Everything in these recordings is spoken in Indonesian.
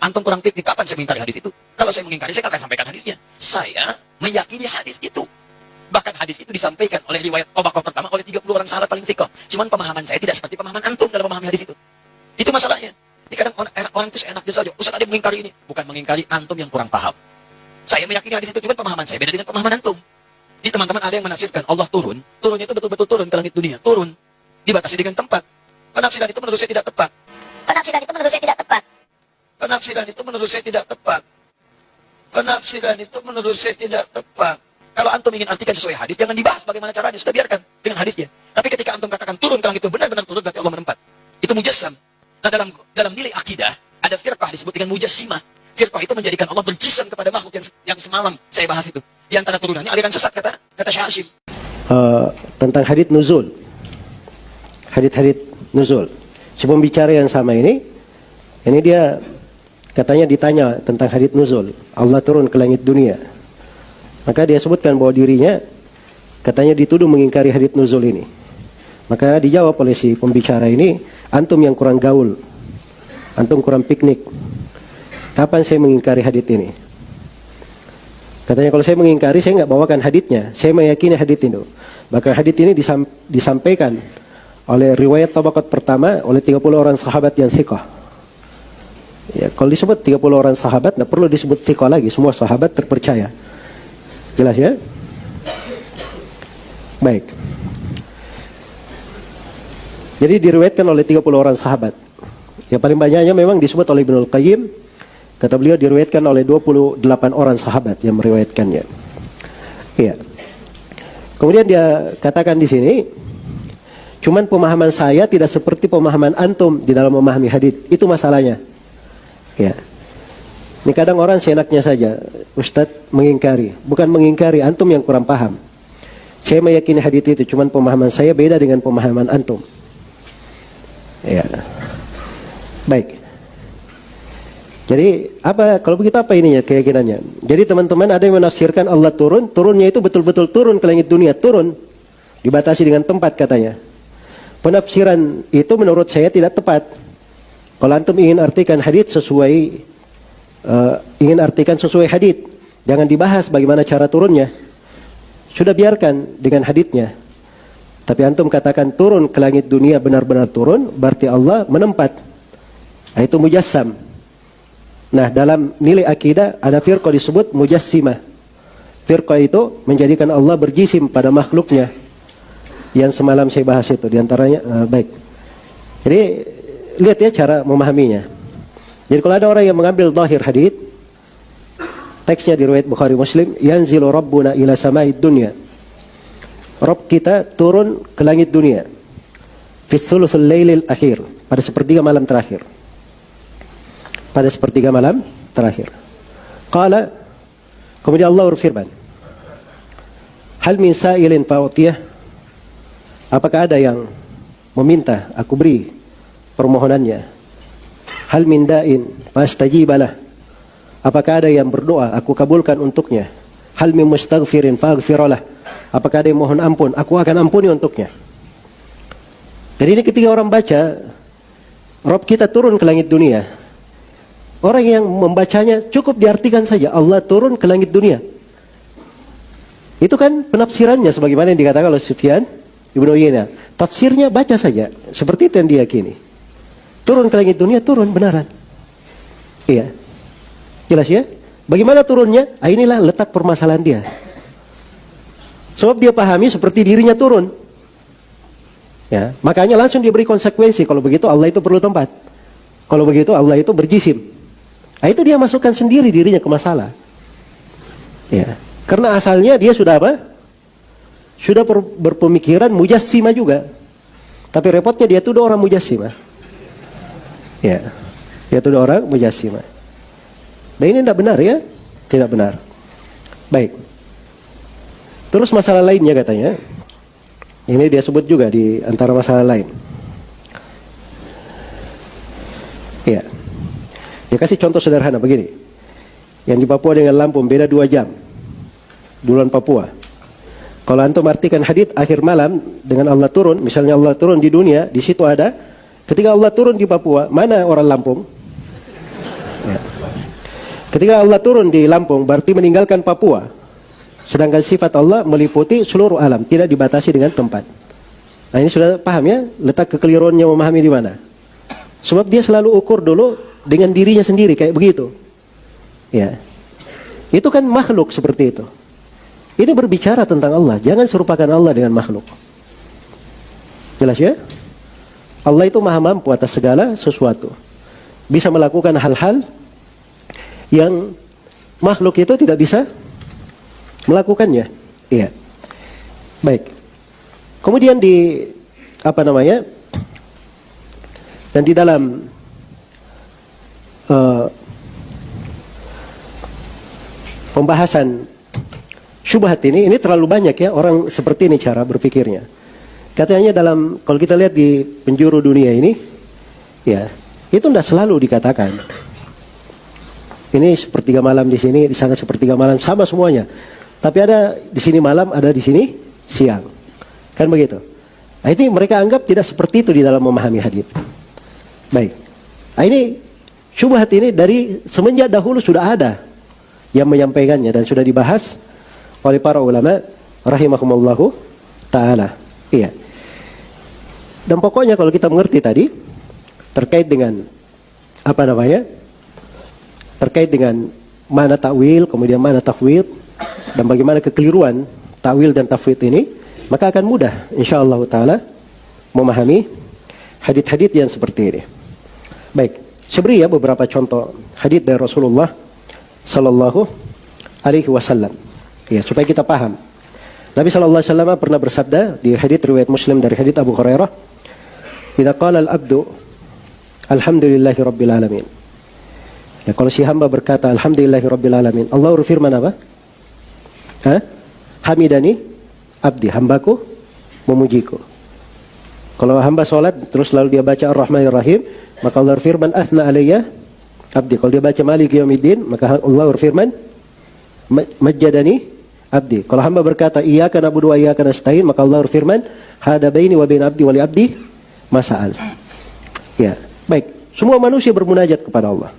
Antum kurang piknik, kapan saya mengingkari hadis itu? Kalau saya mengingkari, saya akan sampaikan hadisnya. Saya meyakini hadis itu. Bahkan hadis itu disampaikan oleh riwayat Tabaqah pertama oleh 30 orang sahabat paling thiqah. Cuman pemahaman saya tidak seperti pemahaman antum dalam memahami hadis itu. Itu masalahnya. Jadi kadang orang itu seenaknya saja. Ustaz ada yang mengingkari ini. Bukan mengingkari, antum yang kurang paham. Saya meyakini hadis itu, cuman pemahaman saya beda dengan pemahaman antum. Jadi teman-teman ada yang menafsirkan Allah turun. Turunnya itu betul-betul turun ke langit dunia. Turun. Dibatasi dengan tempat. Penafsiran itu menurut saya tidak tepat. Penafsiran itu menurut saya tidak tepat. Penafsiran itu menurut saya tidak tepat. Penafsiran itu menurut saya tidak tepat. Kalau antum ingin artikan sesuai hadis, jangan dibahas bagaimana caranya, sudah biarkan dengan hadisnya. Tapi ketika antum katakan turun ke langit itu benar-benar turun, berarti Allah menempat. Itu mujassam. Nah, dalam nilai akidah ada firqah disebut dengan mujassimah. Firqah itu menjadikan Allah berjisam kepada makhluk yang semalam saya bahas itu. Di antara turunannya aliran sesat kata Syekh Hashim. Tentang hadits nuzul. Hadits nuzul. Si pembicara yang sama ini dia katanya ditanya tentang hadits nuzul. Allah turun ke langit dunia. Maka dia sebutkan bahwa dirinya katanya dituduh mengingkari hadits nuzul ini. Maka dijawab oleh si pembicara ini, antum yang kurang gaul. Antum kurang piknik. Kapan saya mengingkari hadits ini? Katanya kalau saya mengingkari, saya nggak bawakan haditsnya. Saya meyakini hadits itu. Bahkan hadits ini disampaikan oleh riwayat tabaqat pertama oleh 30 orang sahabat yang thiqah. Ya, kalau disebut 30 orang sahabat, nggak perlu disebut thiqah lagi. Semua sahabat terpercaya. Jelas ya? Baik. Jadi diriwayatkan oleh 30 orang sahabat. Yang paling banyaknya memang disebut oleh Ibnul Qayyim. Kata beliau diriwayatkan oleh 28 orang sahabat yang meriwayatkannya. Iya. Kemudian dia katakan di sini, cuman pemahaman saya tidak seperti pemahaman antum di dalam memahami hadits. Itu masalahnya. Ya. Ini kadang orang seenaknya saja, Ustadz mengingkari. Bukan mengingkari, antum yang kurang paham. Saya meyakini hadits itu, cuman pemahaman saya beda dengan pemahaman antum. Ya. Baik. Jadi kalau begitu apa ininya keyakinannya? Jadi teman-teman ada yang menafsirkan Allah turun, turunnya itu betul-betul turun ke langit dunia, turun, dibatasi dengan tempat katanya. Penafsiran itu menurut saya tidak tepat. Kalau antum ingin artikan hadits sesuai hadits, jangan dibahas bagaimana cara turunnya. Sudah biarkan dengan haditsnya. Tapi antum katakan turun ke langit dunia benar-benar turun, berarti Allah menempat. Nah, itu mujassam. Nah, dalam nilai akidah ada firqah disebut mujassimah. Firqah itu menjadikan Allah berjisim pada makhluknya. Yang semalam saya bahas itu diantaranya. Baik. Jadi lihat ya cara memahaminya. Jadi kalau ada orang yang mengambil zahir hadits, teksnya di riwayat Bukhari Muslim, yanzilu rabbuna ila sama'id dunya. Rabb kita turun ke langit dunia. Fi thuluthul lailil akhir, pada sepertiga malam terakhir. Pada sepertiga malam terakhir. Qala, kemudian Allah berfirman, hal min sa'ilin fa'utiyah, apakah ada yang meminta aku beri permohonannya? Hal min da'in fastajibalah, apakah ada yang berdoa aku kabulkan untuknya? Hal min mustaghfirin faghfiralah, apakah ada yang mohon ampun aku akan ampuni untuknya? Jadi ini ketika orang baca Rabb kita turun ke langit dunia, orang yang membacanya cukup diartikan saja Allah turun ke langit dunia. Itu kan penafsirannya sebagaimana yang dikatakan oleh Sufyan Ibnu Uyainah. Tafsirnya baca saja, seperti itu yang diyakini. Turun ke langit dunia, turun benaran. Iya. Jelas ya? Bagaimana turunnya? Inilah letak permasalahan dia. Sebab dia pahami seperti dirinya turun. Ya, makanya langsung dia beri konsekuensi. Kalau begitu Allah itu perlu tempat. Kalau begitu Allah itu berjisim. Nah, itu dia masukkan sendiri dirinya ke masalah. Ya, karena asalnya dia sudah apa? Sudah berpemikiran mujassimah juga. Tapi repotnya dia tuduh orang mujassimah. Ya, dia tuduh orang mujassimah. Dan ini tidak benar ya? Tidak benar. Baik. Terus masalah lainnya katanya. Ini dia sebut juga di antara masalah lain. Ya. Dia kasih contoh sederhana begini. Yang di Papua dengan Lampung beda 2 jam. Duluan Papua. Kalau antum artikan hadits akhir malam dengan Allah turun, misalnya Allah turun di dunia, di situ ada. Ketika Allah turun di Papua, mana orang Lampung? Ya. Ketika Allah turun di Lampung, berarti meninggalkan Papua. Sedangkan sifat Allah meliputi seluruh alam, tidak dibatasi dengan tempat. Nah ini sudah paham ya, letak kekeliruannya memahami di mana. Sebab dia selalu ukur dulu dengan dirinya sendiri, kayak begitu. Ya. Itu kan makhluk seperti itu. Ini berbicara tentang Allah, jangan serupakan Allah dengan makhluk. Jelas ya? Allah itu maha mampu atas segala sesuatu. Bisa melakukan hal-hal yang makhluk itu tidak bisa melakukannya. Iya. Baik. Kemudian dan di dalam pembahasan syubhat ini terlalu banyak ya, orang seperti ini cara berpikirnya. Katanya kalau kita lihat di penjuru dunia ini, ya, itu tidak selalu dikatakan. Ini sepertiga malam di sini, di sana sepertiga malam, sama semuanya. Tapi ada di sini malam, ada di sini siang. Kan begitu. Nah, ini mereka anggap tidak seperti itu di dalam memahami hadis. Baik. Nah, ini syubhat ini dari semenjak dahulu sudah ada yang menyampaikannya dan sudah dibahas oleh para ulama rahimahumullahu taala. Iya. Dan pokoknya kalau kita mengerti tadi terkait dengan terkait dengan mana takwil, kemudian mana tafwid, dan bagaimana kekeliruan takwil dan tafwid ini, maka akan mudah insyaallah taala memahami hadits-hadits yang seperti ini. Baik, saya beri ya beberapa contoh hadits dari Rasulullah sallallahu alaihi wasallam. Ya, supaya kita paham. Nabi sallallahu alaihi wasallam pernah bersabda di hadits riwayat Muslim dari hadits Abu Hurairah, "Idza qala al-'abdu alhamdulillahi rabbil alamin." Ya, kalau si hamba berkata alhamdulillahi rabbil alamin, Allah berfirman apa? Hamidani abdi, hambaku memujiku. Kalau hamba sholat terus lalu dia baca ar-Rahmanir Rahim, maka Allah berfirman athna alayya abdi. Kalau dia baca Maliki Yaumiddin, maka Allah berfirman majjadani abdi. Kalau hamba berkata iyyaka na'budu wa iyyaka nasta'in, maka Allah berfirman hada baini wa baina abdi wa li abdi masa'al. Ya, baik. Semua manusia bermunajat kepada Allah.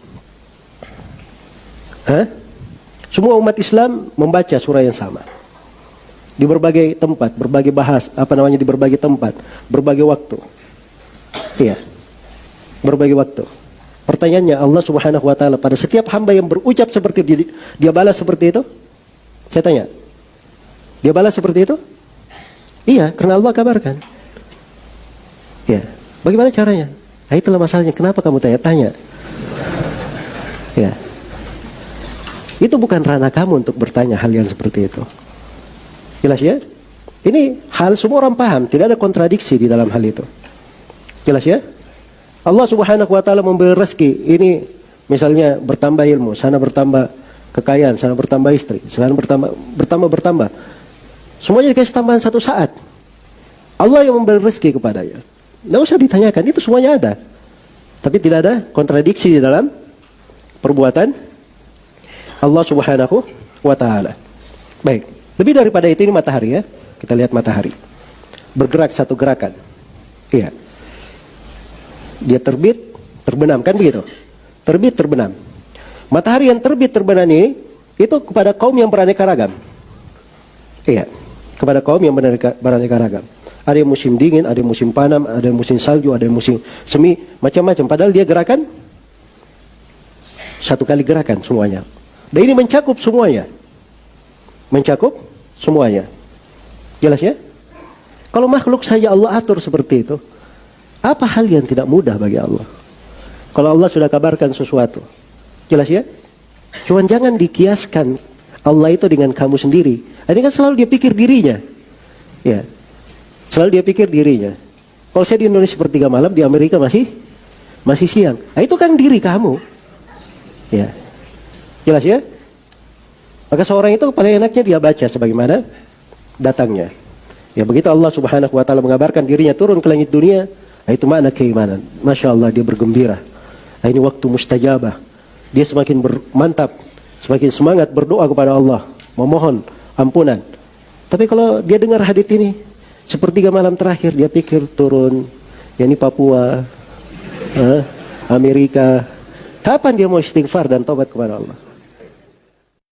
Semua umat Islam membaca surah yang sama. Di berbagai tempat, berbagai di berbagai tempat, berbagai waktu. Iya. Berbagai waktu. Pertanyaannya, Allah Subhanahu wa taala pada setiap hamba yang berucap seperti dia balas seperti itu? Saya tanya. Dia balas seperti itu? Iya, karena Allah kabarkan. Ya. Bagaimana caranya? Nah, itulah masalahnya. Kenapa kamu tanya-tanya? Ya. Itu bukan ranah kamu untuk bertanya hal yang seperti itu. Jelas ya? Ini hal semua orang paham, tidak ada kontradiksi di dalam hal itu. Jelas ya? Allah Subhanahu wa taala memberi rezeki. Ini misalnya bertambah ilmu, sana bertambah kekayaan, sana bertambah istri, sana bertambah. Semuanya dikasih tambahan satu saat. Allah yang memberi rezeki kepadanya. Tidak usah ditanyakan, itu semuanya ada. Tapi tidak ada kontradiksi di dalam perbuatan Allah Subhanahu wa taala. Baik, lebih daripada itu ini matahari ya. Kita lihat matahari. Bergerak satu gerakan. Iya. Dia terbit, terbenam, kan begitu? Terbit, terbenam. Matahari yang terbit, terbenam ini itu kepada kaum yang beraneka ragam. Iya, kepada kaum yang beraneka ragam. Ada yang musim dingin, ada yang musim panas, ada yang musim salju, ada yang musim semi, macam-macam. Padahal dia gerakan satu kali gerakan semuanya. Dan ini mencakup semuanya. Mencakup semuanya. Jelas ya? Kalau makhluk saja Allah atur seperti itu, apa hal yang tidak mudah bagi Allah? Kalau Allah sudah kabarkan sesuatu. Jelas ya? Cuman jangan dikiaskan Allah itu dengan kamu sendiri. Ini kan selalu dia pikir dirinya. Ya. Selalu dia pikir dirinya. Kalau saya di Indonesia sepertiga malam, di Amerika masih siang. Nah, itu kan diri kamu. Ya. Jelas ya? Maka seorang itu paling enaknya dia baca sebagaimana datangnya. Ya begitu Allah Subhanahu wa taala mengabarkan dirinya turun ke langit dunia, itu makna keimanan. Masya Allah, dia bergembira. Ini waktu mustajabah. Dia semakin mantap, semakin semangat berdoa kepada Allah, memohon ampunan. Tapi kalau dia dengar hadits ini, sepertiga malam terakhir dia pikir turun, ya ini Papua, Amerika, Kapan dia mau istighfar dan tobat kepada Allah?